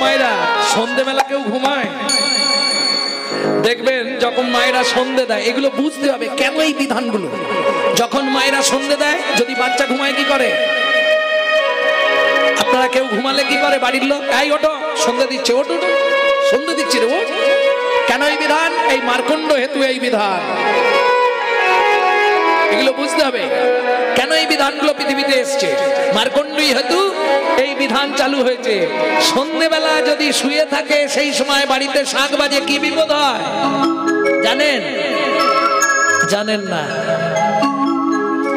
মায়েরা সন্ধ্যেবেলা কেউ ঘুমায়? দেখবেন যখন মায়েরা সন্ধে দেয়, এগুলো বুঝতে হবে কেন এই বিধানগুলো। যখন মায়েরা সন্ধে দেয়, যদি বাচ্চা ঘুমায় কি করে? আপনারা কেউ ঘুমালে কি করে? বাড়ির লোক, এই ওঠো, সন্ধে দিচ্ছে, ওঠ ওঠ, সন্ধে দিচ্ছে রে, ওঠ। কেন এই বিধান? এই মার্কণ্ড হেতু এই বিধান। এগুলো বুঝতে হবে কেন এই বিধানগুলো পৃথিবীতে এসছে। মার্কণ্ডই হেতু এই বিধান চালু হয়েছে। সন্ধ্যেবেলা যদি শুয়ে থাকে, সেই সময় বাড়িতে শাঁখ বাজে, কি বিপদ হয় জানেন? জানেন না?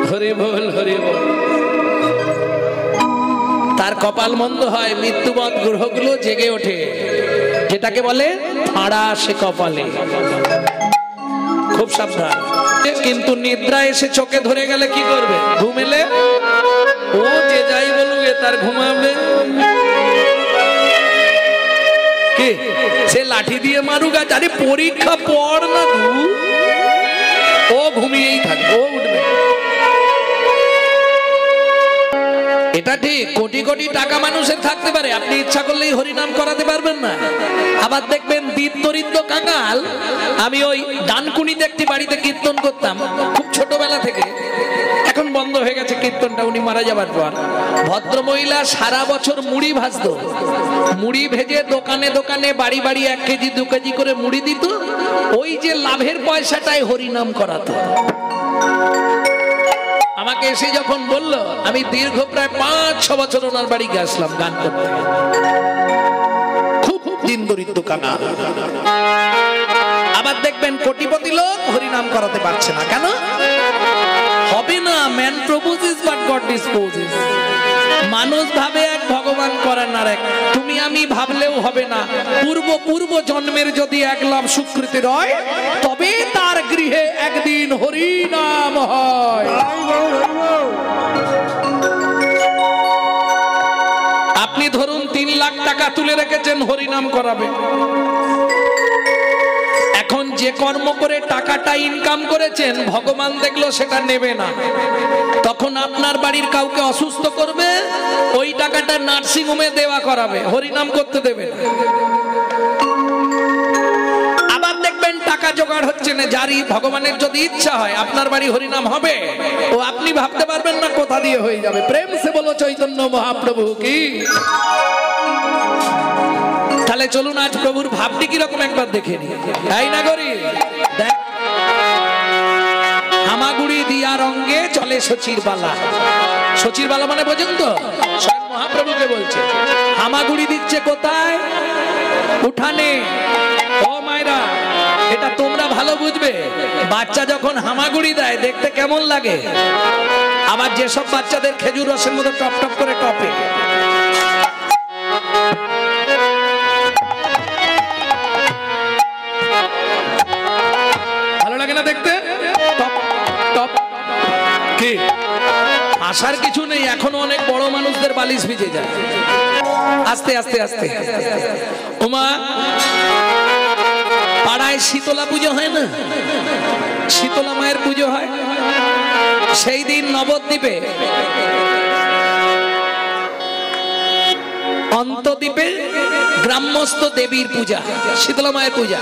হরি বল, হরি বল। তার কপাল মন্দ হয়, মৃত্যুবৎ গ্রহগুলো জেগে ওঠে, যেটাকে বলে ফাঁড়া সে কপালে। খুব সাবধান। কিন্তু নিদ্রা এসে চোখে ধরে গেলে কি করবে? ঘুমেলে ও যে যাই বলুক, তার ঘুমাবে কি? সে লাঠি দিয়ে মারুক, আরে পরীক্ষা পড় না, ও ঘুমিয়েই থাকবে, ও উঠবে। এটা ঠিক, কোটি কোটি টাকা মানুষের থাকতে পারে, আপনি ইচ্ছা করলেই হরিনাম করাতে পারবেন না। আবার দেখবেন দীপ দরিদ্র কাঙাল। আমি ওই ডানকুনিতে একটি বাড়িতে কীর্তন করতাম খুব ছোটবেলা থেকে, এখন বন্ধ হয়ে গেছে কীর্তনটা উনি মারা যাবার পর। ভদ্রমহিলা সারা বছর মুড়ি ভাজত, মুড়ি ভেজে দোকানে দোকানে বাড়ি বাড়ি 1 কেজি 2 কেজি করে মুড়ি দিত। ওই যে লাভের পয়সাটাই হরিনাম করাতো। আমাকে এসে যখন বলল, আমি দীর্ঘ প্রায় 5-6 বছর ওনার বাড়ি গেছিলাম গান করতে। খুব দিন দরিদ্র কানা। আবার দেখবেন কোটিপতি লোক হরিনাম করাতে পারছে না, কেন হবে না? Man proposes but god disposes. মানুষ ভাবে এক, ভগবান করেন আর এক। তুমি আমি ভাবলেও হবে না। পূর্ব জন্মের যদি এক লাভ স্বীকৃতি হয়, তবে তার গৃহে একদিন হরিনাম হয়। আপনি ধরুন 3 লাখ টাকা তুলে রেখেছেন, হরিনাম করাবে। এখন যে কর্ম করে টাকাটা ইনকাম করেছেন, ভগবান দেখলো সেটা নেবে না, তখন আপনার বাড়ির কাউকে অসুস্থ করবে, ওই টাকাটা নার্সিং হোমে দেওয়া করাবে, হরিনাম করতে দেবে না। আবার দেখবেন টাকা জোগাড় হচ্ছে না, জারি ভগবানের যদি ইচ্ছা হয় আপনার বাড়ি হরিনাম হবে, ও আপনি ভাবতে পারবেন না কোথা দিয়ে হয়ে যাবে। প্রেম সে বলো চৈতন্য মহাপ্রভু কি। তাহলে চলুন আজ প্রভুর ভাবটি কিরকম একবার দেখে নি। তাই না গরি? দেখ, হামাগুড়ি দিয়া রঙ্গে চলে সচির বালা। সচির বালা মানে বোঝেন তো? স্বয়ং মহাপ্রভুকে বলছে। হামাগুড়ি দিচ্ছে কোথায়? উঠানে। ও মায়েরা, এটা তোমরা ভালো বুঝবে। বাচ্চা যখন হামাগুড়ি দেয় দেখতে কেমন লাগে? আবার যেসব বাচ্চাদের খেজুর রসের মধ্যে টপ টপ করে টপে, দেখতে টপ টপ কি? আসার কিছু নেই, এখনো অনেক বড় মানুষদের বালিশ ভিজে যায়। আস্তে আস্তে আস্তে। ওমা, পাড়ায় শীতলা পুজো হয় না? শীতলা মায়ের পুজো হয়। সেই দিন নবদ্বীপে অন্তদ্বীপে গ্রাম্যস্থ দেবীর পূজা, শীতলা মায়ের পূজা।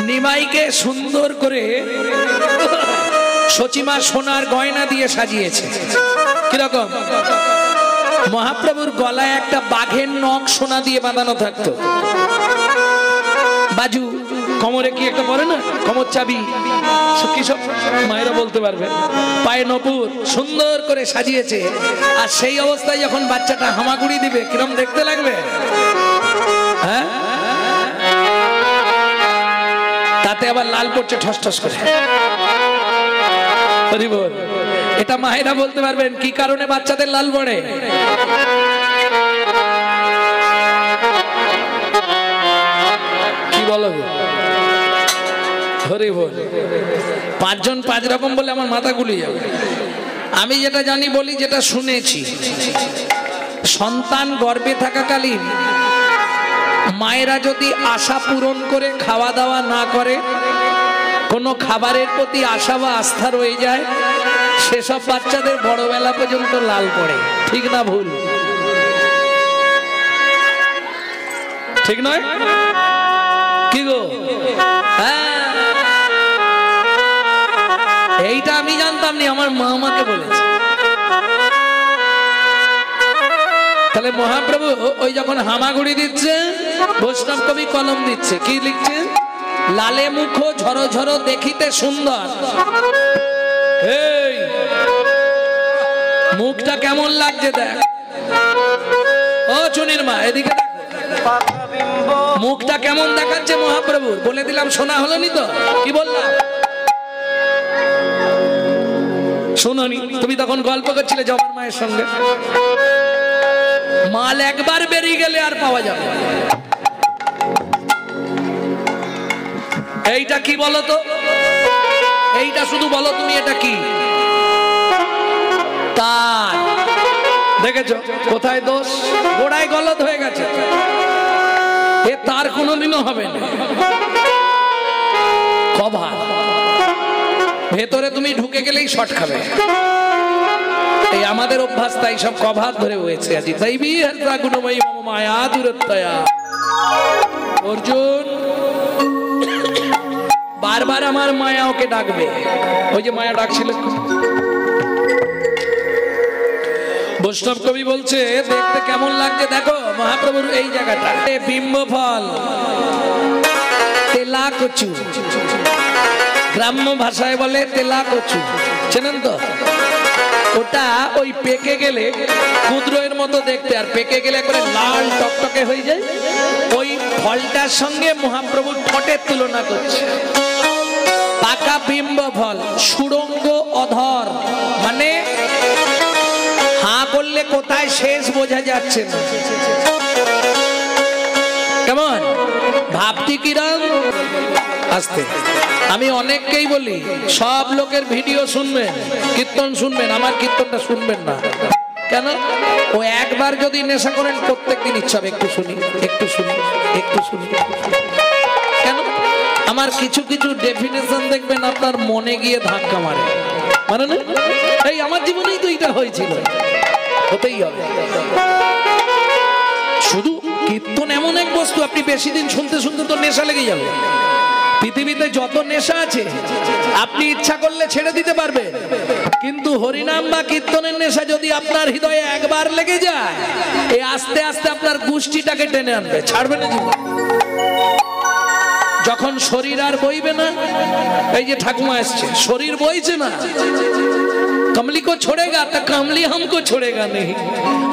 নিমাইকে সুন্দর করে সচিমা সোনার গয়না দিয়ে সাজিয়েছে। কিরকম? মহাপ্রভুর গলায় একটা বাঘের নখ সোনা দিয়ে বাঁধানো থাকতো। বাজু, কোমরে কি একটা পরে না, কোমর চাবি, কি সব মায়েরা বলতে পারবে। পায়ে নপুর, সুন্দর করে সাজিয়েছে। আর সেই অবস্থায় যখন বাচ্চাটা হামাগুড়ি দিবে, কিরম দেখতে লাগবে? হ্যাঁ, তাতে আবার লাল পড়ছে ঠস ঠস করে। এটা মায়েরা বলতে পারবেন কি কারণে বাচ্চাদের লাল পড়ে। কি বলো? হরি বল। 5 জন 5 রকম বলে আমার মাথা গুলিয়ে যাবে। আমি যেটা জানি বলি, যেটা শুনেছি। সন্তান গর্ভে থাকাকালীন মায়েরা যদি আশা পূরণ করে খাওয়া দাওয়া না করে, কোনো খাবারের প্রতি আশা বা আস্থা রয়ে যায়, সেসব বাচ্চাদের বড়বেলা পর্যন্ত লাল পড়ে। ঠিক না ভুল? ঠিক নয় কি গো? হ্যাঁ, এইটা আমি জানতাম না, আমার মা আমাকে বলেছে। তাহলে মহাপ্রভু ওই যখন হামাগুড়ি দিচ্ছে, বৈষ্ণব কবি কলম দিচ্ছে, কি লিখছে? লালে মুখ ঝরো ঝরো দেখিতে সুন্দর। এই মুখটা কেমন লাগছে দেখ। ও চুনির মা এদিকে মুখটা কেমন দেখাচ্ছে মহাপ্রভুর, বলে দিলাম, শোনা হলো নি তো? কি বললাম শোনোনি? তুমি তখন গল্প করছিলে জবার মায়ের সঙ্গে। মাল একবার বেরিয়ে গেলে আর পাওয়া যাবে। এইটা কি বলো তো? এইটা শুধু বলো তুমি, এটা কি? তার। দেখেছো কোথায় দোষ? গোড়ায় গলদ হয়ে গেছে। এ তার কোনোদিনও হবে না। কভার, ভেতরে তুমি ঢুকে গেলেই শর্ট খাবে। এই আমাদের অভ্যাস, তাই সব কভার ধরে হয়েছে। আজি তাই বিহারতা গুণময়ী মম মায়া দূরত্বয়া। অর্জুন বারবার আমার মায়া ওকে ডাকবে। ওই যে মায়া ডাকছিল। বৈষ্ণব কবি বলছে দেখতে কেমন লাগছে দেখো মহাপ্রভুর এই জায়গাটা। বিম্ব ফল, তেলা কচু, গ্রাম্য ভাষায় বলে তেলা কচু, চেনেন তো? ওটা ওই পেকে গেলে কুদ্রয়ের মতো দেখতে, আর পেকে গেলে করে লাল টকটকে হয়ে যায়। ওই ফলটার সঙ্গে মহাপ্রভুর ঠোঁটের তুলনা করছে। পাকা বিম্ব ফল, সুড়ঙ্গ অধর, মানে হাঁ করলে কোথায় শেষ বোঝা যাচ্ছে না। কেমন ভাবটি কিরম? আস্তে। আমি অনেককেই বলি, সব লোকের ভিডিও শুনবেন, কীর্তন শুনবেন, আমার কীর্তনটা শুনবেন না। কেন? ও একবার যদি নেশা করেন প্রত্যেকদিন ইচ্ছা হবে একটু শুনি, একটু শুনি, একটু শুনি। কেন? আমার কিছু কিছু ডেফিনেশন দেখবেন আপনার মনে গিয়ে ধাক্কা মারে, মানে না? এই আমার জীবনেই তো এটা হয়েছিল, হতেই হবে। শুধু কীর্তন এমন এক বস্তু, আপনি বেশি দিন শুনতে শুনতে তো নেশা লেগে যাবে। পৃথিবীতে যত নেশা আছে আপনি ইচ্ছা করলে ছেড়ে দিতে পারবেন, কিন্তু হরিনাম বা কীর্তনের নেশা যদি আপনার হৃদয়ে একবার লেগে যায়, এই আস্তে আস্তে আপনার গোষ্ঠীটাকে টেনে আনবে, ছাড়বে না জীবন। যখন শরীর আর বইবে না, এই যে ঠাকুমা এসছে, শরীর বইছে না, কমলি কো ছোড়েগা তা কমলি হামকো ছোড়েগা নেই।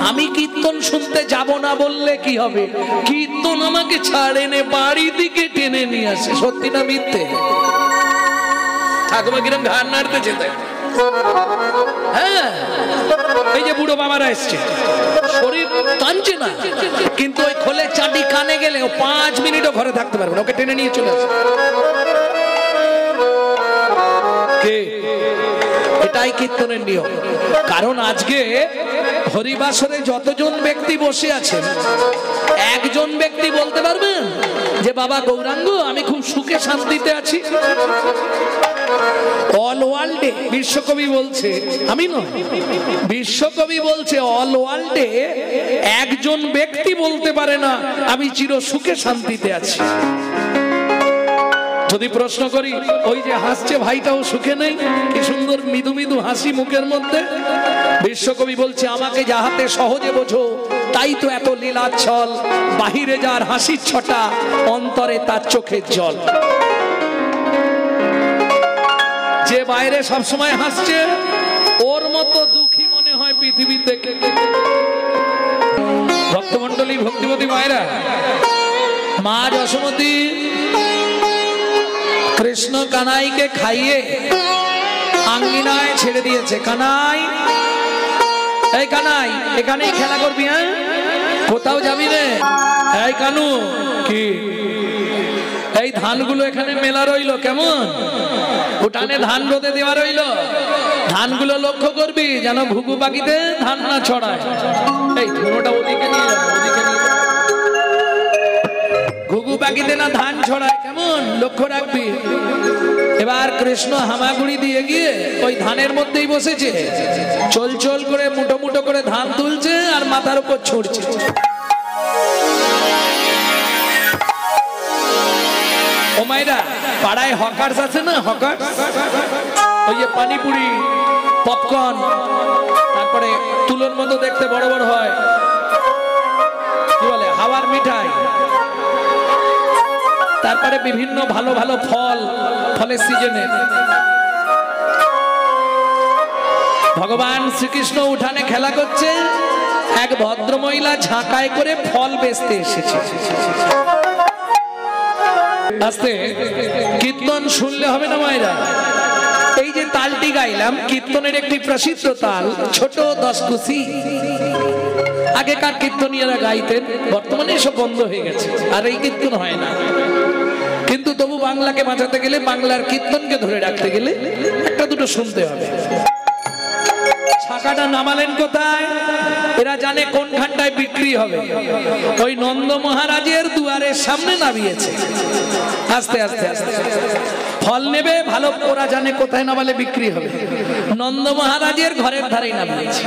আমি কীর্তন শুনতে যাব না বললে কি হবে? কীর্তন আমাকে ছাড়ে নে, বাড়ি দিকে টেনে নিয়ে আসে। সত্যি না মিথ্যে? ঠাকুমা কিরম ঘাড় নাড়তে যেতে। হ্যাঁ, এই যে বুড়ো বাবারা এসছে, শরীর টানছে না, কিন্তু ওই খোলে চাবি কানে গেলে ও 5 মিনিটও ঘরে থাকতে পারবে না, ওকে টেনে নিয়ে চলে আসে। কে? এটাই কীর্তনের নিয়ম। কারণ আজকে হরিবাসরে যতজন ব্যক্তি বসে আছেন, একজন ব্যক্তি বলতে পারবেন যে বাবা গৌরাঙ্গ আমি খুব সুখে শান্তিতে আছি? অল ওয়ার্ল্ডে বিশ্বকবি বলছে, আমি নয়, বিশ্বকবি বলছে অল ওয়ার্ল্ডে একজন ব্যক্তি বলতে পারে না আমি চির সুখে শান্তিতে আছি। যদি প্রশ্ন করি, ওই যে হাসছে ভাইটাও সুখে নেই? কি সুন্দর মৃদু মৃদু হাসি মুখের মধ্যে। বিশ্বকবি বলছে আমাকে যাহাতে সহজে বোঝো, তাই তো এত লীলাচ্ছল, বাহিরে যার হাসির ছটা, অন্তরে তার চোখের জল। যে বাইরে সবসময় হাসছে, ওর মতো দুঃখী মনে হয় পৃথিবীতে। ভক্তমন্ডলী, ভক্তিমতী মায়েরা, মা যশোমতী কৃষ্ণ কানাইকে খাইয়ে আঙ্গিনায় ছেড়ে দিয়েছে। কানাই, এই কানাই, এখানেই খেলা করবি, হ্যাঁ, কোথাও যাবি না। এই কানু, কি এই ধানগুলো এখানে মেলা রইলো, কেমন উঠানে ধান রোদে দেওয়া রইলো, ধানগুলো লক্ষ্য করবি যেন ঘুঘু পাখিতে ধান না ছড়ায়। এই ধুনোটা ওদিকে নিয়ে যাবো, ওদিকে নিয়ে যাবো, ঘুঘু পাখিতে না ধান ছড়ায়, কেমন লক্ষ্য রাখবি। এবার কৃষ্ণ হামাগুড়ি দিয়ে গিয়ে ওই ধানের মধ্যেই বসেছে, চল চল করে মুঠো মুঠো করে ধান তুলছে আর মাথার উপর ছুটছে। ও মায়েরা, পাড়ায় হকার্স আছে না, হকার্স, ওই যে পানিপুরি, পপকর্ন, তারপরে তুলোর মতো দেখতে বড় বড় হয়, কি বলে, হাওয়ার মিঠাই, তারপরে বিভিন্ন ভালো ভালো ফল, ফলের সিজনে ভগবান শ্রীকৃষ্ণ উঠানে খেলা করছে, এক ভদ্র মহিলা ঝাঁকায় করে ফল বেচতে এসেছে। আস্তে কীর্তন শুনলে হবে না মায়েরা, এই যে তালটি গাইলাম কীর্তনের একটি প্রসিদ্ধ তাল, ছোট দশকুশি। আগেকার কীর্তনীয়রা গাইতেন, বর্তমানে এসব বন্ধ হয়ে গেছে, আর এই কীর্তন হয় না। কিন্তু তবু বাংলাকে বাঁচাতে গেলে, বাংলার কীর্তনকে ধরে রাখতে গেলে একটা দুটো শুনতে হবে। ছাকাটা নামালেন কোথায়? এরা জানে কোন ঘাটায় বিক্রি হবে, ওই নন্দ মহারাজের দুয়ারের সামনে নামিয়েছে। আস্তে আস্তে আস্তে ফল নেবে, ভালো ওরা জানে কোথায় নামালে বিক্রি হবে, নন্দ মহারাজের ঘরের ধারেই নামিয়েছে।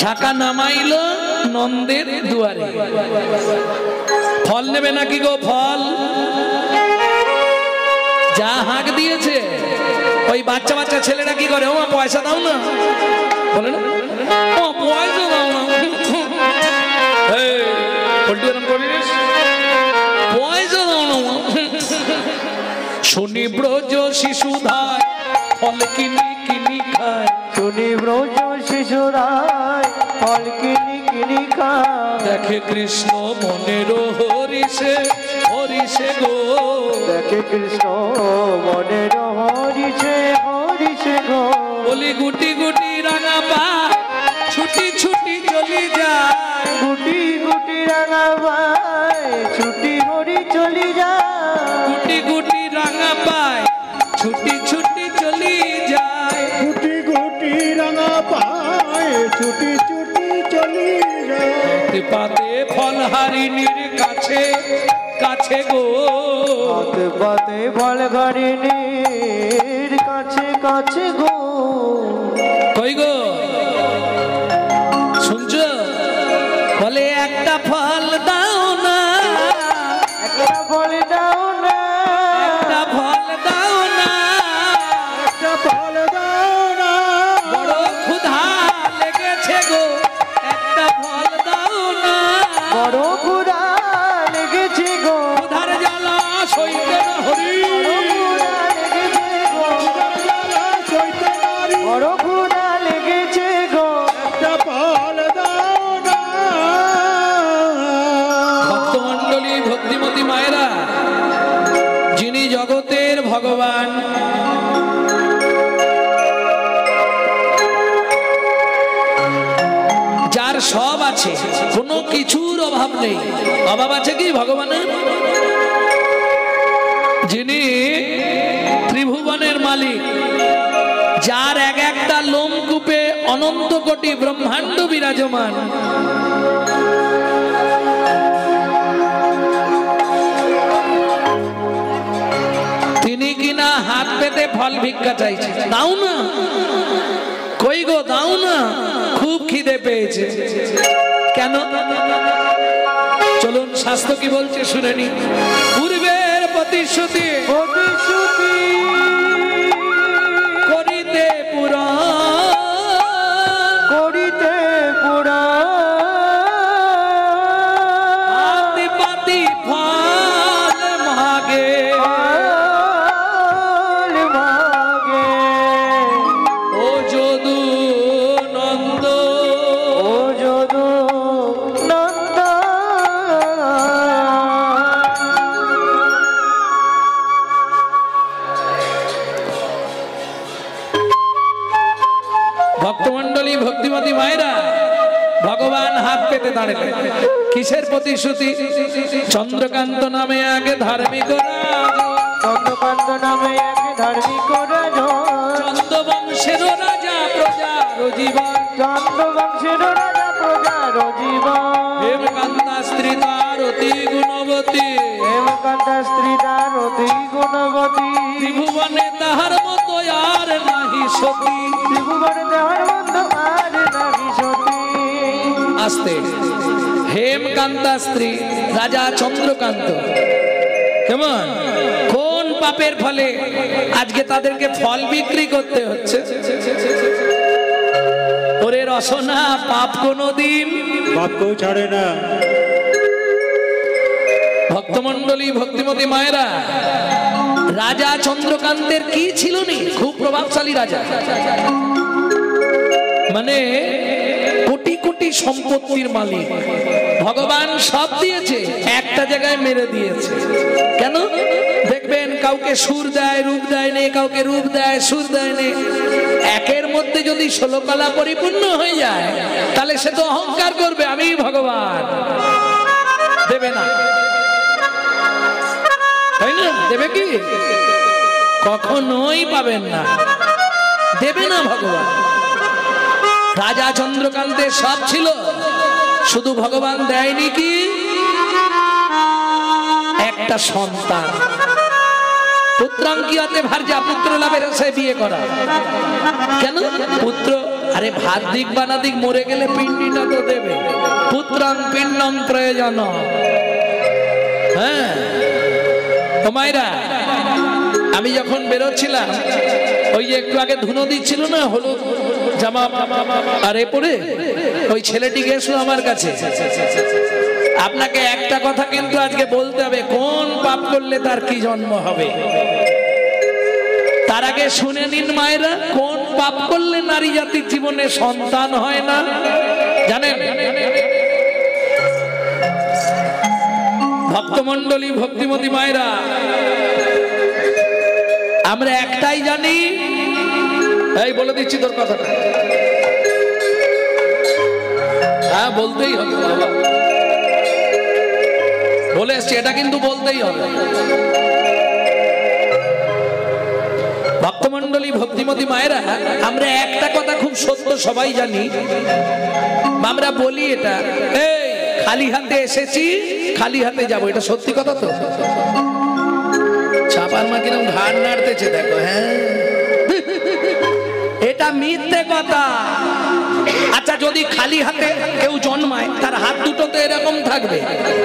ঝাঁকা নামাইলো নন্দের দুয়ারে। ফল নেবে নাকি গো? ফল যা হাঁক দিয়েছে, ওই বাচ্চা বাচ্চা ছেলেরা কি করে, ও মা পয়সা দাও না, বলে না, ও পয়সা দাও না, পয়সা দাও না। শুনি ব্রজ শিশুধায় ফল কিনি কিনি খায়, শুনি ব্রজ শিশুরায় ফল কিনি কিনি খায়। দেখে কৃষ্ণ মনের হরিষে হরিষে গো, দেখে কৃষ্ণ মনের হরিষে হরিষে গো। বলি গুটি গুটি রাঙা পায় ছুটি ছুটি চলি যায়, গুটি গুটি রাঙা পায় ছুটি হরি চলি যায়, গুটি গুটি রাঙা পায় ছুটি ছুটি চলি যায়, গুটি গুটি রাঙা পায় ছুটি ছুটি চলি যায়। পাতে ফল হারিণীর কাছে কাছে গো, পাতে পাতে ফল হারিণীর কাছে কাছে গো। কই গো শুনছো? বলে একটা ফল দাও না, একটা ফল দাও না, একটা ফল দাও না, একটা ফল দাও না। বড় ক্ষুধা লেগেছে গো, একটা ফল দাও না, বড় ক্ষুধা লেগেছে গো, ক্ষুধার জ্বালা সইতে না হরি, বড় ক্ষুধা লেগেছে গো, একটা ফল দাও না। ভক্তমণ্ডলী, ভক্তিমতী মায়েরা, যিনি জগতের ভগবান, যার সব আছে, কোনো কিছুর অভাব নেই। অভাব আছে কি ভগবানের? যিনি ত্রিভুবনের মালিক, যার এক একটা লোমকূপে অনন্ত কোটি ব্রহ্মাণ্ড বিরাজমান, তিনি কিনা হাত পেতে ফল ভিক্ষা চাইছে, দাও না, কই গো দাও না, খুব খিদে পেয়েছে। কেন? চলুন শাস্ত্র কি বলছে শুনে নি। পূর্বের প্রতিশ্রুতি প্রতিশ্রুতি করিতে পুরাণ, করিতে পুরাণ, হাতি পাতি ফল মাগে, ফল মাগে। ও যদু নন্দ, ও যদু নন্দ, ভক্তমণ্ডলী, ভক্তিমতী মায়েরা, ভগবান হাত পেতে দাঁড়ালেন। কিসের প্রতিশ্রুতি? চন্দ্রকান্ত নামে আগে ধার্মিক রাজ, চন্দ্রকান্ত নামে এক ধার্মিক রাজা, চন্দ্রবংশের রাজা প্রজার জীবন, চন্দ্রবংশের রাজা প্রজার জীবন, হেমকান্তা স্ত্রী তার অতি গুণবতী, হেমকান্তা স্ত্রী তার অতি গুণবতী, ত্রিভুবনে তাহার মতো আর নাহি সতী, ত্রিভুবনে তাহার মতো আর নাহি সতী। আস্তে হেমকান্তা স্ত্রী রাজা চন্দ্রকান্ত। কেমন কোন পাপের ফলে আজকে তাদেরকে ফল বিক্রি করতে হচ্ছে? ওরে রসনা, পাপ কোনদিন বাপকেও ছাড়ে না। ভক্তমন্ডলী, ভক্তিমতী মায়েরা, রাজা চন্দ্রকান্তের কি ছিল নি? খুব প্রভাবশালী রাজা, মানে কোটি কোটি সম্পত্তির মালিক। ভগবান সব দিয়েছে, একটা জায়গায় মেরে দিয়েছে। কেন? দেখবেন কাউকে সুর দেয়, রূপ দেয় নে, কাউকে রূপ দেয়, সুর দেয় নে। একের মধ্যে যদি 16 কলা পরিপূর্ণ হয়ে যায়, তাহলে সে তো অহংকার করবে আমি ভগবান। দেবে না, তাই না? দেবে কি? কখনোই পাবেন না, দেবে না ভগবান। রাজা চন্দ্রকান্তের সব ছিল, শুধু ভগবান দেয়নি কি? একটা সন্তান। পুত্রাঙ্কিয়াতে ভার্যা, পুত্র লাভের আশায় বিয়ে করা। কেন? পুত্র, আরে ভাত দিক বানা দিক, মরে গেলে পিণ্ডিটা তো দেবে। পুত্রাং পিণ্ডং প্রয়োজন। হ্যাঁ ও মায়েরা, আমি যখন বেরোচ্ছিলাম, ওই যে একটু আগে ধুনো দিচ্ছিল না, হলুদ জামা আরে পরে ওই ছেলেটি গেছিল আমার কাছে। আপনাকে একটা কথা কিন্তু আজকে বলতে হবে, কোন পাপ করলে তার কি জন্ম হবে। তার আগে শুনে নিন মায়েরা, কোন পাপ করলে নারী জাতির জীবনে সন্তান হয় না জানেন? ভক্তমন্ডলী, ভক্তিমতী মায়েরা, আমরা একটাই জানি। এই বলে দিচ্ছি তোর কথাটা, হ্যাঁ বলতেই হবে বাবা, বলে এসছি, এটা কিন্তু বলতেই হবে। ভক্তমন্ডলী, ভক্তিমতী মায়েরা, আমরা একটা কথা খুব সত্য সবাই জানি, আমরা বলি এটা, এই খালি হাতে এসেছি, খালি হাতে যাবো, এটা সত্যি কথা তো? চাপার মা কিরম ঘাড় নাড়তেছে দেখো। হ্যাঁ, এটা মিথ্যে কথা। আচ্ছা, যদি খালি হাতে কেউ জন্মায়, তার হাত দুটো তো এরকম থাকবে।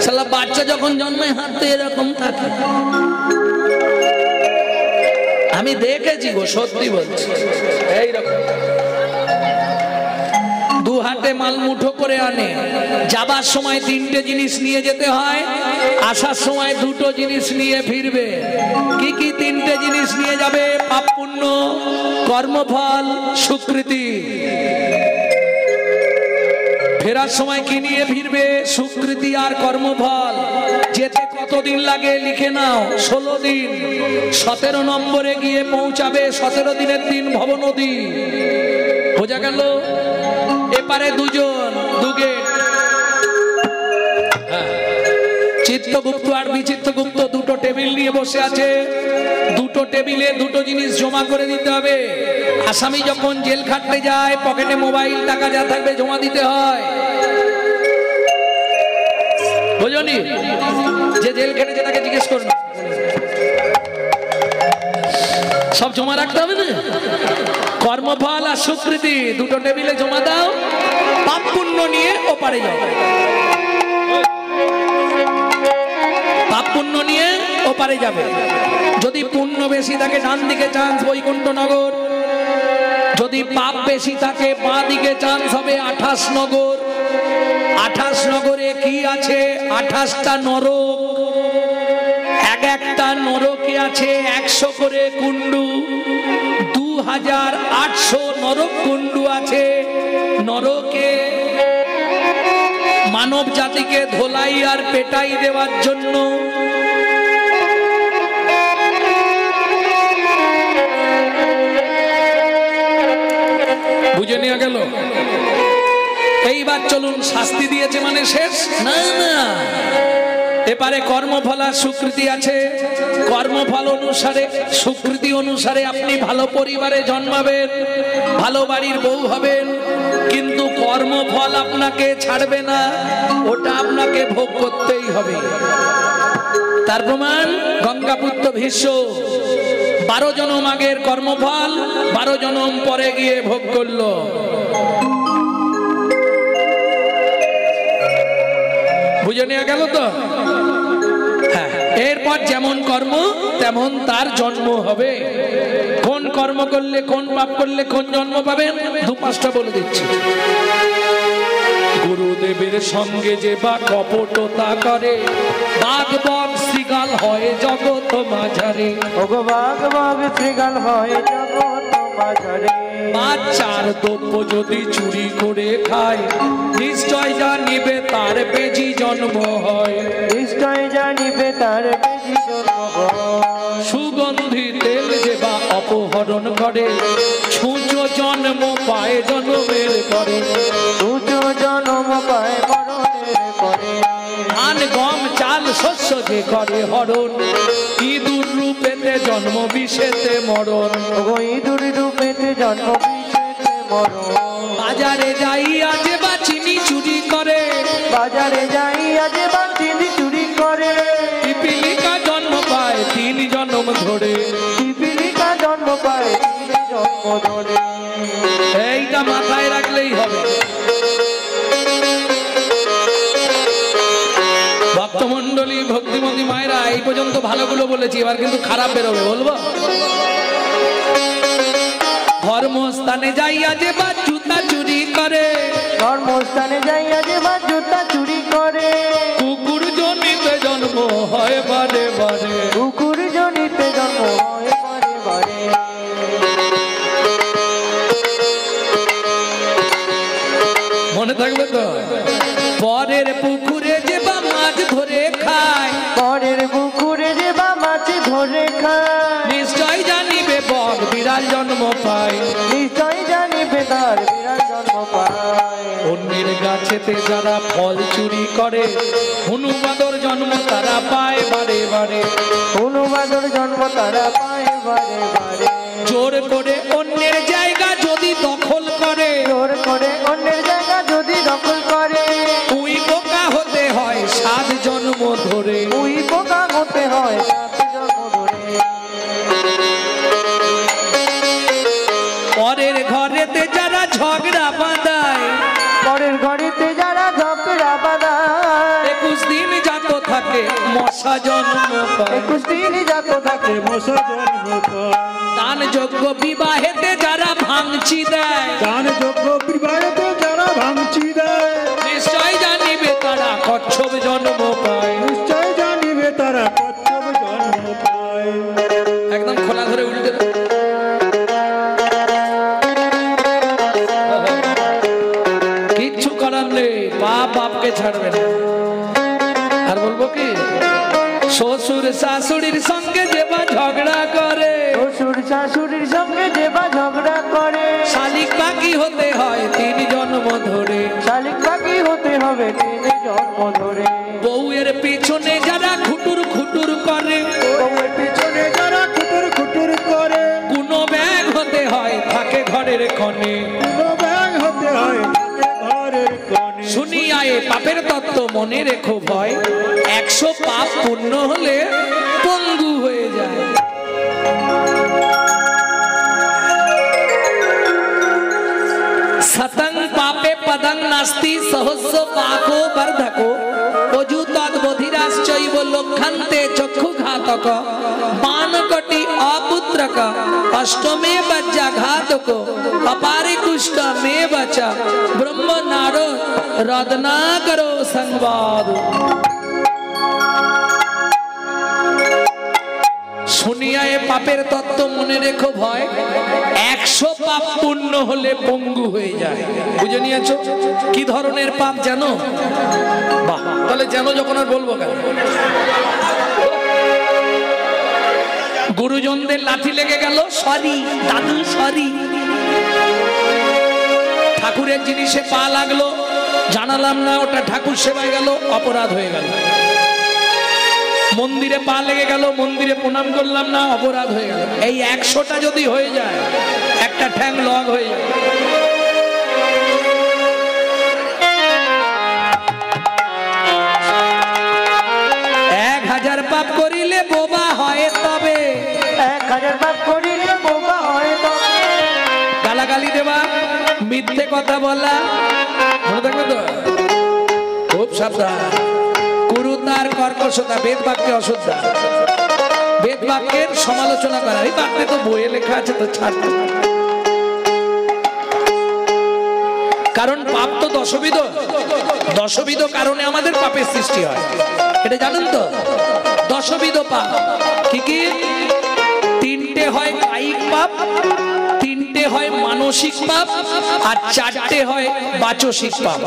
শালা বাচ্চা যখন জন্মায় হাত তো এরকম থাকে। আমি দেখেছি গো, সত্যি বলছি। এইরকম দু হাতে মাল মুঠো করে আনে। যাবার সময় 3টে জিনিস নিয়ে যেতে হয়, আসার সময় 2টো জিনিস নিয়ে ফিরবে। কি কি 3টে জিনিস নিয়ে যাবে? পাপ পুণ্য, কর্মফল, স্বীকৃতি। ফেরার সময় কি নিয়ে ফিরবে? স্বীকৃতি আর কর্মফল। যেতে কতদিন লাগে লিখে নাও, 16 দিন। 17 নম্বরে গিয়ে পৌঁছাবে, 17 দিনের দিন ভবনদী। বোঝা গেল? এপারে দুজন, দুগেট। চিত্তগুপ্ত আর বিচিত্রগুপ্ত 2টো টেবিল নিয়ে বসে আছে। 2টো টেবিলে 2টো জিনিস জমা করে দিতে হবে। আসামি যখন জেল খাটতে যায়, পকেটে মোবাইল, টাকা যা থাকবে জমা দিতে হয়। বুঝলি? যে জেল খেটেছে তাকে জিজ্ঞেস করুন, সব জমা রাখতে হবে না? কর্মফল আর স্বীকৃতি 2টো টেবিলে জমা দাও, পাপ পুণ্য নিয়ে ওপারে যাও। পাপ পুণ্য নিয়ে ওপারে যাবে। যদি পুণ্য বেশি থাকে ডান দিকে চান্স বৈকুণ্ঠ নগর, যদি পাপ বেশি থাকে বাঁ দিকে চান্স হবে 28 নগর। 28 নগরে কি আছে? 28টা নরক। একটা নরকে আছে 100 করে কুণ্ডু। 2800 নরক কুণ্ডু আছে। নরকে মানব জাতিকে ধোলাই আর পেটাই দেওয়ার জন্য বুঝে নিয়ে গেল। এইবার চলুন, শাস্তি দিয়েছে মানে শেষ না, না। এপারে কর্মফল আর স্বীকৃতি আছে। কর্মফল অনুসারে, স্বীকৃতি অনুসারে আপনি ভালো পরিবারে জন্মাবেন, ভালো বাড়ির বউ হবেন, কিন্তু কর্মফল আপনাকে ছাড়বে না, ওটা আপনাকে ভোগ করতেই হবে। তার প্রমাণ গঙ্গাপুত্র ভীষ্ম 12 জনম আগের কর্মফল 12 জনম পরে গিয়ে ভোগ করলো। বুঝে নেওয়া গেল তো? হ্যাঁ, এরপর যেমন কর্ম তেমন তার জন্ম হবে। কোন কর্ম করলে, কোন পাপ করলে কোন জন্ম পাবেন, 2-5টা বলে দিচ্ছি। গুরুদেবের সঙ্গে যে বা কপটতা করে, বাঘ বক শ্রীগাল হয় জগৎ মাঝারে। ওগো বাঘ বাঘ শ্রীগাল হয় জগৎ মাঝারে। বাচ্চার দ্রব্য যদি চুরি করে খায়, নিশ্চয় জানিবে তার বেজি জন্ম হয়। নিশ্চয় জানিবে তার বেজি জন্ম হয়। সুগন্ধি তেল যে বা অপহরণ করে, ছুঁচো জন্ম পায় জন্মের করে। ছুঁচো জন্ম পায় মরণের করে। ধান গম চাল শস্য যে করে হরণ, ইঁদুর রূপেতে জন্ম বিষেতে মরণ। ওগো ইঁদুর রূপেতে জন্ম বিষেতে মরণ। বাজারে যাইয়া যে বা চিনি চুরি করে, বাজারে যাইয়া যে বা চিনি চুরি করে। পিপিলিকা জন্ম পায় 3 জন্ম ধরে। পিপিলিকা জন্ম পায় 3 জন্ম ধরে। এইটা মাথায় রাখলেই হবে। ভক্তমন্ডলী, ভক্তিমতী মায়েরা, এই পর্যন্ত ভালোগুলো বলেছি, এবার কিন্তু খারাপ বেরোবে, বলবো? ধর্মস্থানে যাইয়া যে বা জুতা চুরি করে, ধর্মস্থানে যাইয়া যে বা জুতা চুরি করে। কুকুর জনিতে জন্ম হয় বারে বারে। কুকুর জনিতে জন্ম হয় বারে বারে। মনে থাকবে তো? পরের পুকুরে যে বা মাছ ধরে খায়, পরের পুকুরে যে বা মাছ ধরে খায়। নিশ্চয় জানিবে বক বিড়াল জন্ম পায়। নিশ্চয় জানিবে তার বিড়াল জন্ম পায়। অন্যের গাছেতে যারা ফল চুরি করে, হনুমাদর জন্ম তারা পায় বারে বারে। হনুমাদর জন্ম তারা পায় বারে বারে। জোর করে অন্যের জায়গা যদি দখল করে, জোর করে অন্যের জায়গা যদি দখল করে। উই পোকা হতে হয় 7 জন্ম ধরে। উই পোকা হতে হয় 7 জন্ম ধরে। পরের ঘরেতে যারা ঝগড়া বাঁধায়, পরের ঘরেতে যারা ঝগড়া বাঁধায়। 21 দিন যাত থাকে মশা জন্ম পায়। 21 দিন যাত থাকে মশা জন্ম পায়। দান যোগ্য বিবাহেতে যারা ভাঙচি দেয়, দান যোগ্য বিবাহেতে যারা ভাঙচি দেয়। নিশ্চয় জানিবে তারা কচ্ছপ জন্ম পায়। নিশ্চয় জানিবে তারা কচ্ছপ জন্ম পায়। একদম খোলা ধরে উল্টে দাও। কিচ্ছু করার নেই, বাপ বাপকে ছাড়বে না। আর বলবো কি, শ্বশুর শাশুড়ির সঙ্গে যে বা ঝগড়া করে, শ্বশুর শাশুড়ির সঙ্গে যে বা ঝগড়া করে। শালিক পাখি হতে হয় 3 জন্ম ধরে। শালিক পাখি হতে হবে 3 জন্ম ধরে। বউয়ের পিছনে যারা খুটুর খুটুর করে, বউয়ের পিছনে যারা খুটুর খুটুর করে। কোনো ব্যাগ হতে হয় থাকে ঘরের কোণে। কোনো ব্যাগ হতে হয় থাকে ঘরের কোণে। শুনিয়া এ পাপের তত্ত্ব মনে রেখো ভয়, 100 পাপ পূর্ণ হলে পঙ্গু হয়ে যায়। শতং পাপে পদং নাস্তি সহস্র পাপো বর্ধকো, অজু তদ্বধিরাশ্চৈব লক্ষন্তে চক্ষু ঘাতক, বানকটি অপুত্রক, অষ্টমে বজ্জা ঘাতক, অপারি কুষ্ঠ মে বচা, ব্রহ্ম নারো রদনা করো সংবাদ। শুনিয়া এ পাপের তত্ত্ব মনে রেখো ভয়, 100 পাপ পূর্ণ হলে পঙ্গু হয়ে যায়। বুঝে নিয়েছো? কি ধরনের পাপ জানো? বাহ, তাহলে জানো যখন আর বলবো কেন? গুরুজনদের লাঠি লেগে গেল, সরি দাদু সরি। ঠাকুরের জিনিসে পা লাগলো, জানালাম না, ওটা ঠাকুর সেবায় গেল, অপরাধ হয়ে গেল। মন্দিরে পা লেগে গেল, মন্দিরে প্রণাম করলাম না, অপরাধ হয়ে গেল। এই 100টা যদি হয়ে যায়, একটা ঠ্যাং লগ হয়ে যায়। 1000 পাপ করিলে বোবা হয় তবে, 1000 পাপ করিলে বোবা হয় তবে। গালাগালি দেওয়া, মিথ্যে কথা বলা, মনে থাকবে তো? খুব সাবধান। পুরুতা আর কর্কশতা, বেদ বাক্যে অশ্রদ্ধা, বেদ বাক্যের সমালোচনা করা। এই বাক্যে তো বইয়ে লেখা আছে, তো ছাড়তে। কারণ পাপ তো দশবিধ, দশবিধ কারণে আমাদের পাপের সৃষ্টি হয়, এটা জানেন তো? দশবিধ পাপ কি কি? তিনটে হয় কায়িক পাপ, তিনটে হয় মানসিক পাপ, আর চারটে হয় বাচসিক পাপ।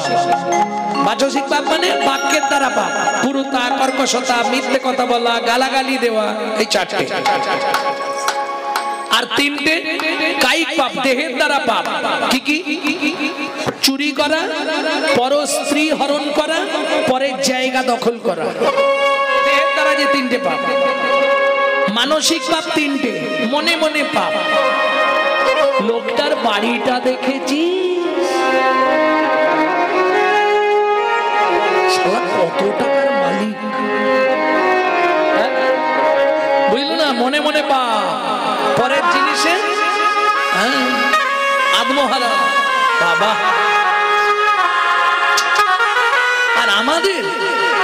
বাচসিক পাপ মানে বাক্যের দ্বারা পাপ, পুরুতা, কর্কশতা, মিথ্যে কথা বলা, গালাগালি দেওয়া, এই চারটে। আর তিনটে কায়িক পাপ, দেহের দ্বারা পাপ। কি কি? চুরি করা, পর স্ত্রী হরণ করা, পরের জায়গা দখল করা, দেহের দ্বারা যে তিনটে পাপ। মানসিক পাপ তিনটে, মনে মনে পাপ। লোকটার বাড়িটা দেখেছি, কত টাকার মালিক, বুঝলো না? মনে মনে পাপ, পরের জিনিসে আত্মহারা বাবা। আর আমাদের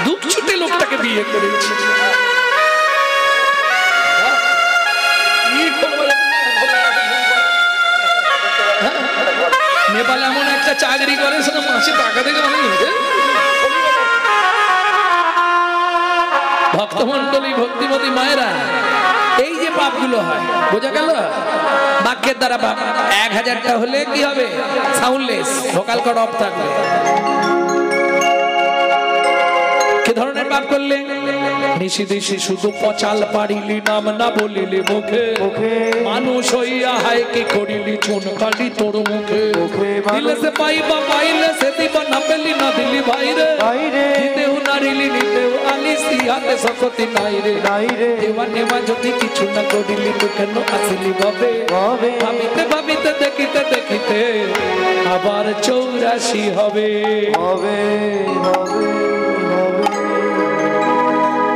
দুঃখ ছুটে লোকটাকে বিয়ে করেছি। নেপালে এমন একটা চাকরি করে, সেটা মাসে টাকা থেকে অনেক হয়েছে। ভক্তমন্ডলী, ভক্তিমতী মায়েরা, এই যে পাপগুলো হয়, বোঝা গেল? বাক্যের দ্বারা পাপ। 1000টা হলে কি হবে? সাউন্ডলেস, ভোকাল কর্ড অফ থাকবে। কি ধরনের পাপ করলে? নিশি দিশি শুধু পচাল পারিলি, নাম না বলিলি মুখে, মানুষ হইয়া হায় কি করিলি, চুন কালি তোর মুখে। দিলে সে পাইবা পাইলে সে দিবা, না পেলি না দিলি ভাইরে, নিতেও নারিলি নিতেও আলিসি, হাতে শক্তি নাই রে। দেওয়া নেওয়া যদি কিছু না করিলি, তো কেন আসিলি ভাবে? ভাবিতে ভাবিতে দেখিতে দেখিতে আবার 84 হবে।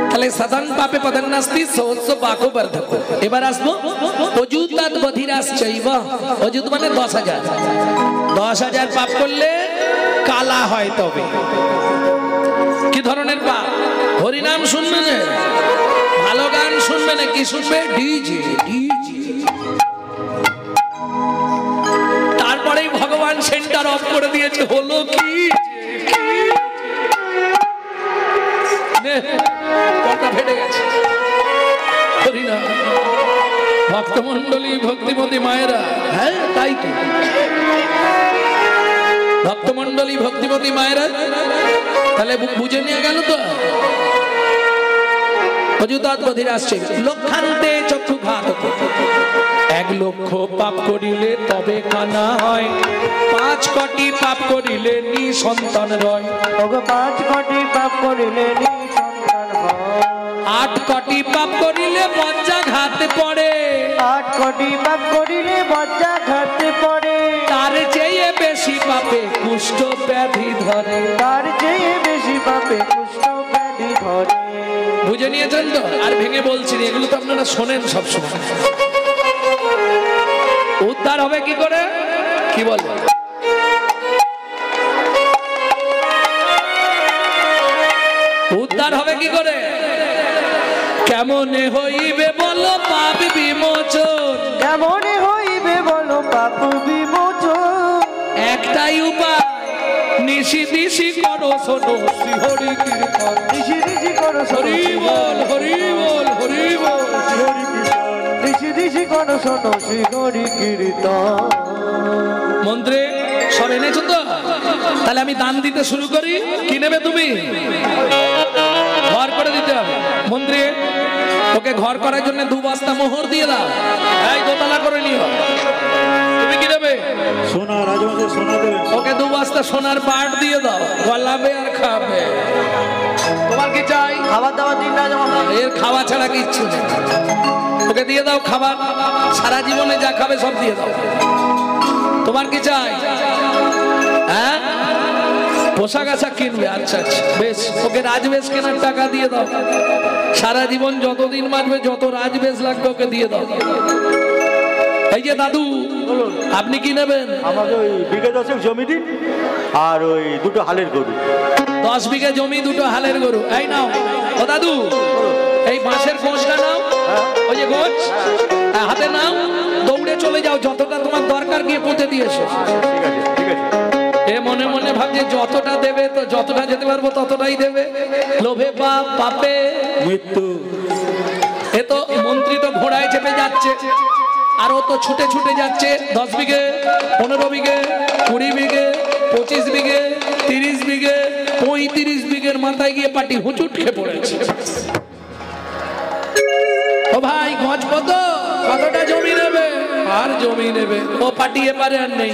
তাহলে সাধারণ পাপে পদন্নাস্তি সহস্র পাকো বর্ধক। এবার আসবো অযুতাৎ বধিরাশ্চৈব। অযুত মানে 10,000। 10,000 পাপ করলে কালা হয়। তবে কি ধরনের পাপ? হরিনাম শুনবে না, ভালো গান শুনবে না, কি শুনবে? DJ DJ. তারপরেই ভগবান সেন্টার অফ করে দিয়েছে। হলো কি? ফেটে গেছে। ভক্তমন্ডলী, ভক্তিমতী মায়েরা, হ্যাঁ তাই তো। ভক্তমন্ডলী, ভক্তিমতী মায়েরা, তাহলে বুঝে নিয়ে গেল তো। অযুতাৎ বধিরাশ্চৈব লক্ষান্তে চক্ষুঘাতক। 1 লক্ষ পাপ করিলে তবে কানা হয়, 5 কোটি পাপ করিলে নিঃসন্তান রয়। 5 কোটি পাপ করিলে নিঃসন্তান হয়। 8 কোটি পাপ করিলে বজ্রাঘাতে পড়ে। 8 কোটি পাপ করিলে বজ্রাঘাতে পড়ে। তার চেয়ে বেশি পাপে কুষ্ঠ ব্যাধি ধরে। তার চেয়ে বেশি পাপে কুষ্ঠ ব্যাধি ধরে। বুঝে নিয়েছেন তো? আর ভেঙে বলছি, এগুলো তো আপনারা শোনেন সবসময়। উদ্ধার হবে কি করে? কি বলে? উদ্ধার হবে কি করে? কেমনে হইবে বলো পাপ বিমোচন? কেমনে হইবে বলো পাপ বিমোচন? একটাই উপায়, নিশি দিশি করো শোনো শ্রী হরি কীর্তন। নিশি দিশি করো হরি বল, হরি বল, হরি বল, হরি কীর্তন। নিশি দিশি করো শোনো শ্রী হরি কীর্তন। মন্ত্রে সব এনেছো তো? তাহলে আমি দান দিতে শুরু করি। কি নেবে তুমি? ঘর করে দিতে হবে। মন্ত্রী, ওকে ঘর করার জন্য 2 বস্তা মোহর দিয়ে দাও। এই দোতলা করে নিও। তুমি কি নেবে? সোনা, রাজবংশের সোনা দেবে। ওকে 2 বস্তা সোনার পাট দিয়ে দাও, গলাবে আর খাবে। তোমার কি চাই? খাবার দাবার দিন রাজমশাই। এর খাওয়া ছাড়া কিচ্ছু নেই। ওকে দিয়ে দাও খাবার, সারা জীবনে যা খাবে সব দিয়ে দাও। তোমার কি চাই? হ্যাঁ, পোশাক আশাক কিনবে? আচ্ছা আচ্ছা, বেশ। ওকে রাজবেশ কেনার টাকা দিয়ে দাও। সারা জীবন যতদিন বাঁচবে যত রাজবেশ লাগবে ওকে দিয়ে দাও। এই যে দাদু, আপনি কি নেবেন? আমাকে ওই বিঘে 10 জমি দিন। আর ওই দুটো হালের গরু। 10 বিঘে জমি, দুটো হালের গরু। এই নাও ও দাদু, এই বাঁশের গোছটা নাও, ওই যে গোছ হাতে নাও, দৌড়ে চলে যাও, যতটা তোমার দরকার গিয়ে পুঁতে দিয়েছো। ঠিক আছে ঠিক আছে। এ মনে মনে ভাবছে যতটা দেবে তো যতটা যেতে পারবো ততটাই দেবে। লোভে পাপ, পাপে মৃত্যু। এ তো মন্ত্রী তো ঘোড়ায় চেপে যাচ্ছে, আর ও তো ছুটে ছুটে যাচ্ছে। 10 বিঘে, 15 বিঘে, 20 বিঘে, 25 বিঘে, 30 বিঘে, 35 বিঘের মাথায় গিয়ে পাটি হুঁচুট খেয়ে পড়েছে। ও ভাই গজ কত, কতটা জমি নেবে? আর জমি নেবে, ও পাটি এপারে আর নেই।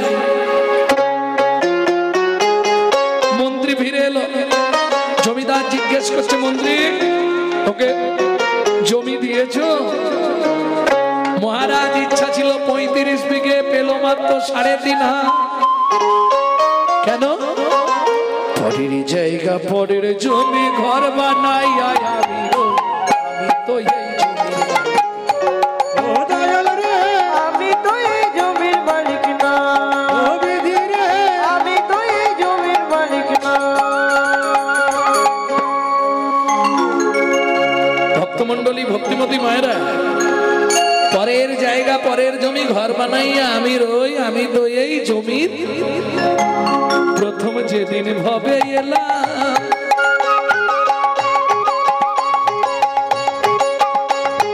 মন্ত্রী ফিরে এলো, জমিদার জিজ্ঞেস করছে, মন্ত্রী ওকে জমি দিয়েছো? মহারাজ ইচ্ছা ছিল 35 বিঘে, পেল মাত্র 3.5 হাত। কেন? পরের জায়গা পরের জমি ঘর বানাই আমি তো এই ও দয়াল রে, আমি তো এই জমির মালিক না। ও বিধি রে, আমি তো এই জমির মালিক না। ভক্তমন্ডলী, ভক্তিমতী মায়েরা, পরের জায়গা পরের জমি ঘর বানাইয়া আমি রই, আমি তো এই জমির প্রথম যেদিন ভবে এলাম,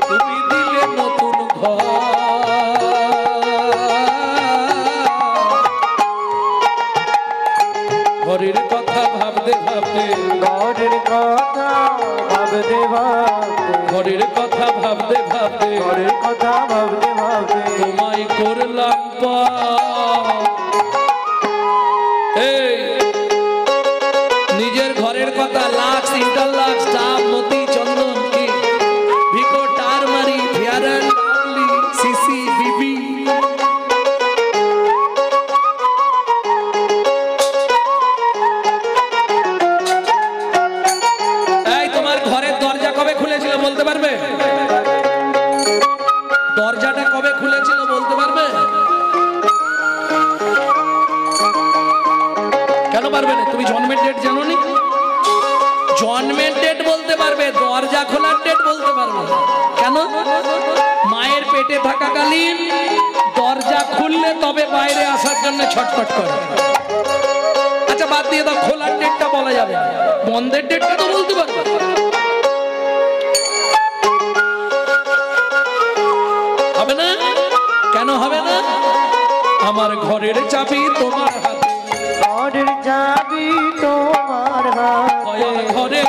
তুমি দিলে নতুন ঘর। ঘরের কথা ভাবতে ভাবতে, ঘরের কথা ভাবতে ভাবতে, ঘরের কথা ভাবতে ভাবতে, ঘরের কথা ভাবতে ভাবতে তোমায় করলাম পাপ। এই নিজের ঘরের কথা, লাক্স, ইন্টারলাক্স, ডাব, মতি, চন্দন, কি ভিকো, টারমারি, ফেয়ার অ্যান্ড লাভলি, সিসি, বিবি, এই তোমার ঘরের দরজা কবে খুলেছিল বলতে পারবে? দরজাটা কবে খুলেছিল বলতে পারবে? কেন পারবে না? তুমি জন্মের ডেট জানো নি? জন্মের ডেট বলতে পারবে, দরজা খোলার ডেট বলতে পারবে না। কেন? মায়ের পেটে থাকাকালীন দরজা খুললে তবে বাইরে আসার জন্য ছটফট করে। আচ্ছা বাদ দিয়ে দাও, খোলার ডেটটা বলা যাবে, বন্ধের ডেটটা তো বলতে পারবে। হবে না? কেন হবে না? আমার ঘরের চাবি তোমার হাতে, ঘরের চাবি তোমার হাতে, ঘরে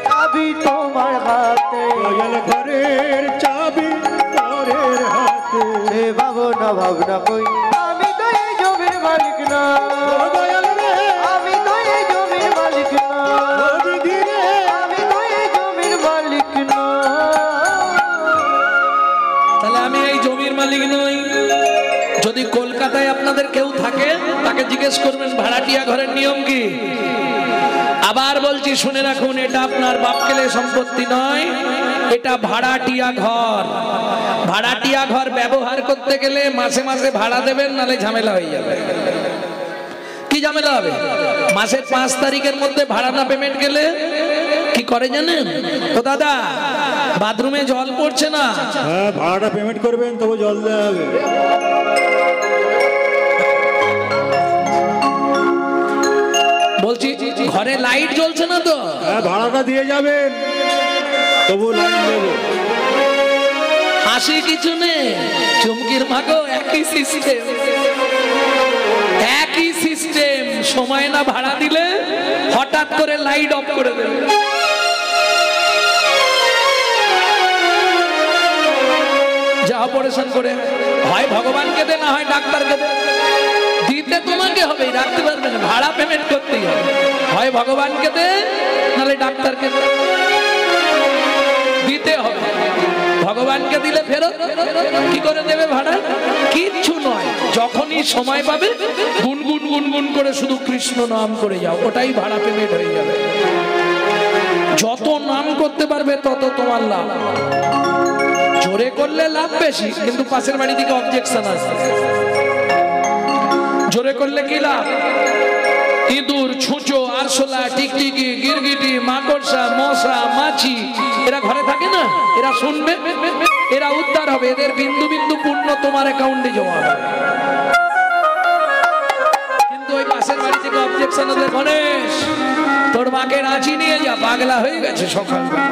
চাবি তোমার হাতে, দয়াল ঘরের চাবি ঘরের হাতে। এ ভাবনা ভাবনা কই, আমি তো এই জমির মালিক না। ও দয়াল রে, আমি তো এই জমির মালিক না। ও বিধি রে, আমি তো এই জমির মালিক না। তাহলে আমি এই জমির মালিক নই। যদি কলকাতায় আপনাদের কেউ থাকে, তাকে জিজ্ঞেস করবেন ভাড়াটিয়া ঘরের নিয়ম কি। আবার বলছি, শুনে রাখুন, এটা আপনার বাপকেলে সম্পত্তি নয়, এটা ভাড়াটিয়া ঘর। ভাড়াটিয়া ঘর ব্যবহার করতে গেলে মাসে মাসে ভাড়া দেবেন, নালে ঝামেলা হয়ে যাবে। কি ঝামেলা হবে? মাসের 5 তারিখের মধ্যে ভাড়া না পেমেন্ট গেলে কি করে জানেন তো দাদা? বাথরুমে জল পড়ছে না, হ্যাঁ ভাড়াটা পেমেন্ট করবেন তবে জল দেওয়া হবে। বলছি ঘরে লাইট জ্বলছে না তো, হ্যাঁ ভাড়াটা দিয়ে যাবেন তবু লাইন দেবো। হাসি কিছু নেই, চুমকির ভাগো একই সিস্টেম, একই সিস্টেম। সময় না ভাড়া দিলে হঠাৎ করে লাইট অফ করে দেবে। যা অপারেশন করে, হয় ভগবানকে দে, না হয় ডাক্তারকে দে, দিতে তোমাকে হবে, রাখতে পারবে না, ভাড়া পেমেন্ট করতেই হবে। হয় ভগবানকে দে, নাহলে ডাক্তারকে দে, দিতে হবে। ভগবানকে দিলে ফেরত, কি করে দেবে ভাড়া? কিচ্ছু নয়, যখনই সময় পাবে গুনগুন গুনগুন করে শুধু কৃষ্ণ নাম করে যাও, ওটাই ভাড়া পেমেন্ট হয়ে যাবে। যত নাম করতে পারবে তত তোমার লাভ। জোরে করলে লাভ বেশি, কিন্তু পাশের বাড়ি থেকে অবজেকশন আসবে। জোরে করলে কি লাভ? ইঁদুর, ছুঁচো, আরশোলা, টিকটিকি, গিরগিটি, মাকড়সা, মশা, মাছি এরা ঘরে থাকে না, এরা শুনবে, এরা উদ্ধার হবে, এদের বিন্দু বিন্দু পুণ্য তোমার অ্যাকাউন্টে জমা হবে। কিন্তু ওই পাশের বাড়ি থেকে অবজেকশন হলে, গণেশ তোর মাকে রাঁচি নিয়ে যা, পাগলা হয়ে গেছে সকালবেলা।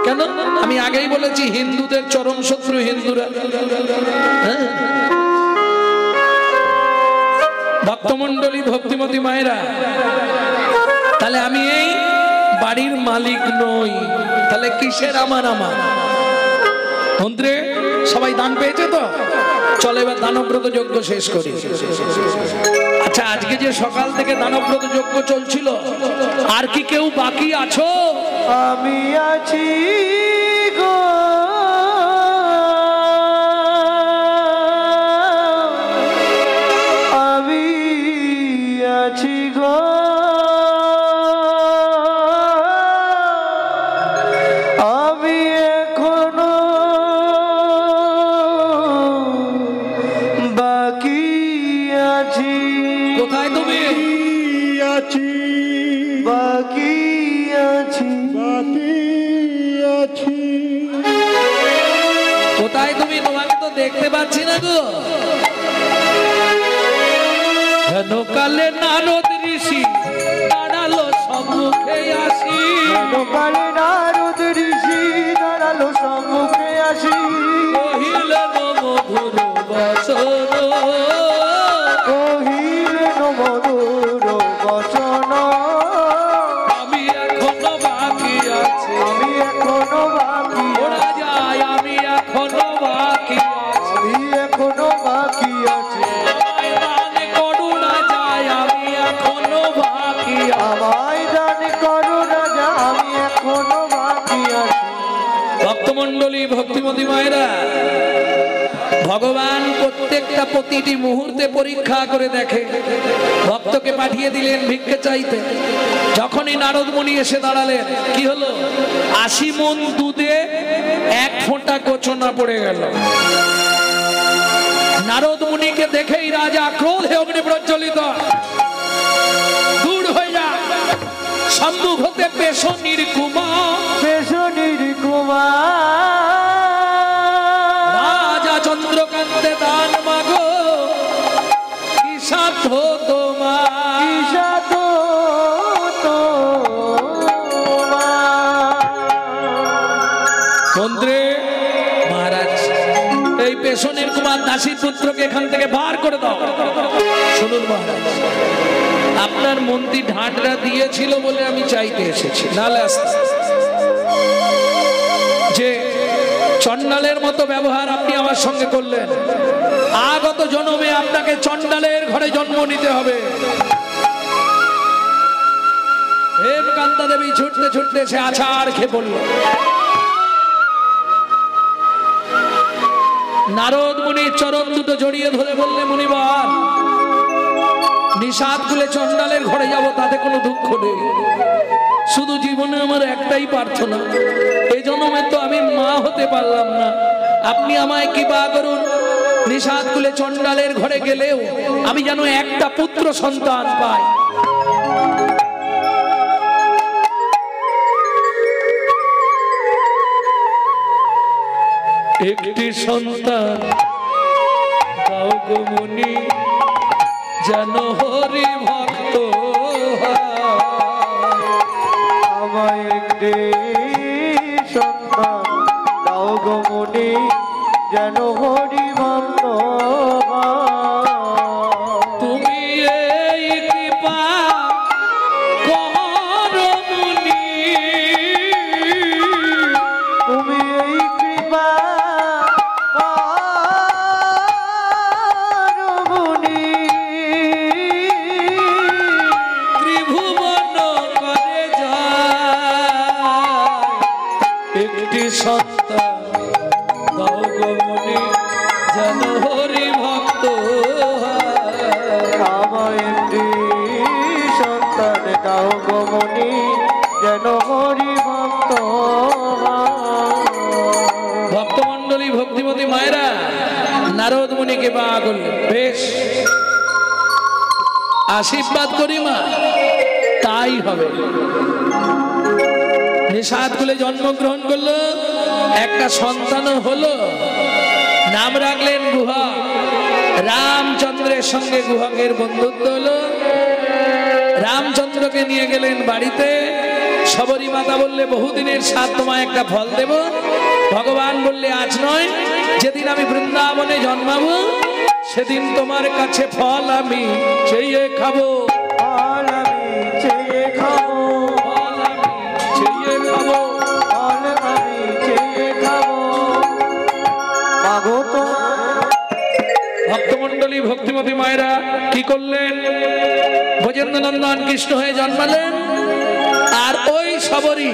কেন? আমি আগেই বলেছি হিন্দুদের চরম শত্রু হিন্দুরা। ভক্তমন্ডলী, ভক্তিমতী মায়েরা, তাহলে আমি এই বাড়ির মালিক নই, তাহলে কিসের আমার? মন্ত্রে সবাই দান পেয়েছে তো? চলে এবার দানব্রত যজ্ঞ শেষ করি। আচ্ছা, আজকে যে সকাল থেকে দানব্রত যজ্ঞ চলছিল, আর কি কেউ বাকি আছো? আমি আছি গো, আমি আছি গো, আমি এখনো বাকি আছি। কোথায় তুমি? আছি, বাকি আছি, বাকি আছি। কোথায় তুমি? তোমাকে তো দেখতে পাচ্ছি না গো। কেন কালে নারদ ঋষি দাঁড়ালো সম্মুখে আসি, কালে নারদ ঋষি দাঁড়ালো সম্মুখে আসি, কহিলেন মধুর বচন, কহিলেন মধুর বচন, আমি এখনো বাকি আছি, আমি এখনো বাকি, ওরা যায় আমি এখনো বাকি আছি, আমি এখনো বাকি আছি, আমায় দান করুণা যায় আমি এখনো বাকি আছি। আমায় দান করো রাজা, আমি এখনো বাকি আছি। ভক্তমন্ডলী, ভক্তিমতী মায়েরা, ভগবান প্রত্যেকটা প্রতিটি মুহূর্তে পরীক্ষা করে দেখে। ভক্তকে পাঠিয়ে দিলেন ভিক্ষে চাইতে, যখনই নারদ মুনি এসে দাঁড়ালেন, কি হলো? 80 মণ দুধে 1 ফোঁটা কোচনা পড়ে গেল। নারদ মুনিকে দেখেই রাজা ক্রোধে অগ্নি প্রজ্বলিত, দূর হয়ে যা, সম্মুখ হতে পেশনির কুমার, পেশনির কুমার, রাজা চন্দ্রকান্তে দান মাগো, কি সাধ্য তোমার, ঈশা তো তোমার। মন্ত্রে মহারাজ, এই পেশনের কুমার দাসীর পুত্রকে এখান থেকে বার করে দাও। শুনুন মহারাজ, আপনার মন্ত্রী ঢাঁটরা দিয়েছিল বলে আমি চাইতে এসেছি, নালে যে চণ্ডালের মতো ব্যবহার আপনি আমার সঙ্গে করলেন, আগত জন্মে আপনাকে চণ্ডালের ঘরে জন্ম নিতে হবে। হেমকান্তা দেবী ছুটতে ছুটতে সে আছাড় খেয়ে পড়ল। নারদ মুনি চরণ দুটো জড়িয়ে ধরে বললে, মুনিবার, নিষাদ খুলে চণ্ডালের ঘরে যাব, তাতে কোনো দুঃখ নেই, শুধু জীবনে আমার একটাই প্রার্থনা, এই জন্মে তো আমি মা হতে পারলাম না, আপনি আমায় কৃপা করুন, নিষাদ খুলে চণ্ডালের ঘরে গেলেও আমি যেন একটা পুত্র সন্তান পাই। একটি সন্তান দাও গো মুনি, যেন হরি ভক্ত, আমায় একটি সন্তান দাও গো মুনি, যেন হরি ভক্ত। তুমি এই কৃপা করো মুনি, তুমি এই কৃপা করো মুনি, ত্রিভুবন করে যায় একটি সন্তান দাও গো মুনি, যেন হরি ভক্ত। আমায় একটি সন্তান দাও গো মুনি, যেন হরি ভক্ত। ভক্তমন্ডলী, ভক্তিমতী মায়েরা, নারদ মুনিকে বা করলেন। বেশ, আশীর্বাদ করি মা, তাই হবে। নিষাদ কুলে জন্মগ্রহণ করলো, একটা সন্তানও হলো, নাম রাখলেন গুহা। রামচন্দ্রের সঙ্গে গুহকের বন্ধুত্ব হলো। রামচন্দ্রকে নিয়ে গেলেন বাড়িতে। শবরী মাতা বললে বহুদিনের সাথ, তোমায় একটা ফল দেব। ভগবান বললে আজ নয়, যেদিন আমি বৃন্দাবনে জন্মাবো সেদিন তোমার কাছে ফল আমি চেয়ে খাবো। ফল আমি চেয়ে খাবো, ফল আমি চেয়ে খাবো, ফল আমি চেয়ে খাবো। মাগো তোমার ভক্তমন্ডলী ভক্তিমতী মায়েরা কি করলেন? ব্রজেন্দ্রনন্দন কৃষ্ণ হয়ে জন্মালেন। আর ওই শবরী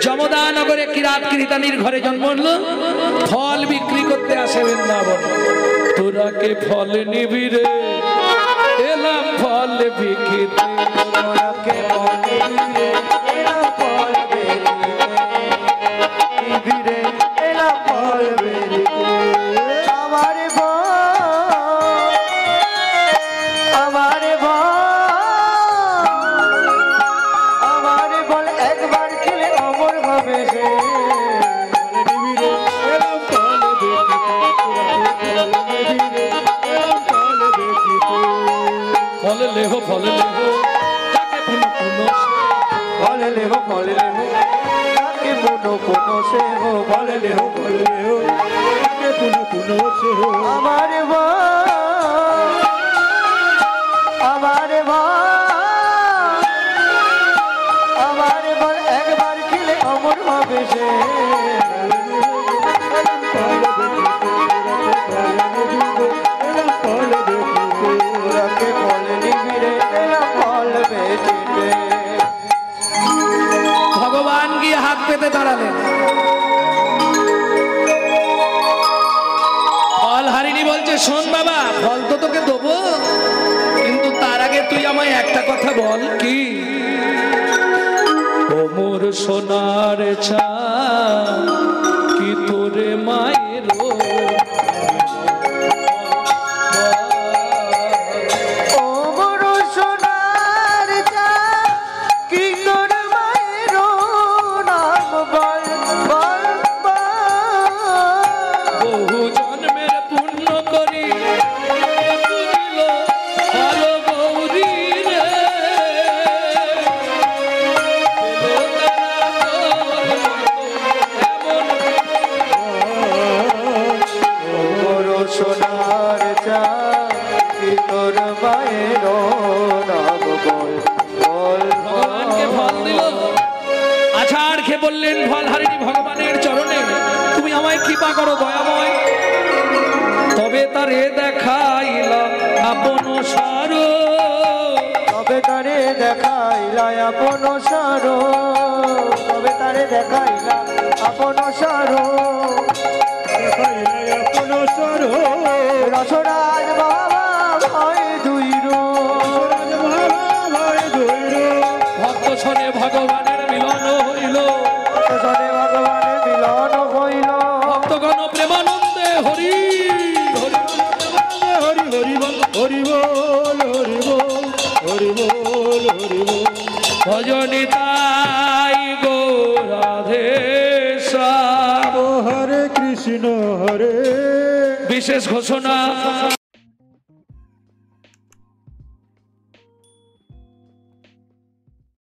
যমদা নগরে কিরাত কিরিতানির ঘরে জন্ম হলো। ফল বিক্রি করতে আসে বৃন্দাবন। তোরা কে ফল নিবি রে, এলাম ফল বিক্রিতে। তোরাকে বলে এলা ফল বেরিতে, এলা ফল বেরিতে। আমার বল একবার খেলে অমর ভাবে সে। ফল লেহ ফল লেহ তাকে পুনঃ পুনঃ, ফল লেহ ফল লেহ তাকে পুনঃ পুনঃ সে হো। ফল লেহ ফল লেহ তাকে পুনঃ পুনঃ সে হো। আমার বল একবার খেলে অমর হবে সে। তোরাকে ফল নিবি রে, এলা ফল বেচিতে। ভগবান গিয়ে হাত পেতে দাঁড়ালেন। ফল হারিনি বলছে, শোন বাবা, ফল তো তোকে দেবো, কিন্তু তার আগে তুই আমায় একটা কথা বল। কি? ও মোর সোনার চা কি তোরে মায়ের ও মোর সোনার চা কি তোর মায়ের নাম বল বল বল। বহু জন্মের পুণ্য করি দিল ফল গৌরী রে। মোর সোনার চা কি তোর মায়ের নাম বল বল ভগবানকে ফল দিল। আছাড় খেয়ে বললেন, ফল হারিনি ভগবানের চরণে তুমি আমায় কৃপা করো দয়াময়। তবে তারে দেখাইলা আপন সার, তবে তারে দেখাইলা আপন সারো, তবে তারে দেখাইলা আপন সারো। রসরাজ বাবা ভয় দুইরো, ভক্ত শনে ভগবানের মিলন হইল। সনে ভগবানের মিলন হইল। ভক্তগণ প্রেমানন্দে হরি হরি হরি হরি বল হরি বল হরি বল হরি বল হরি বল। ভজনিতাই গৌরাধেশা। হরে কৃষ্ণ হরে। বিশেষ ঘোষণা।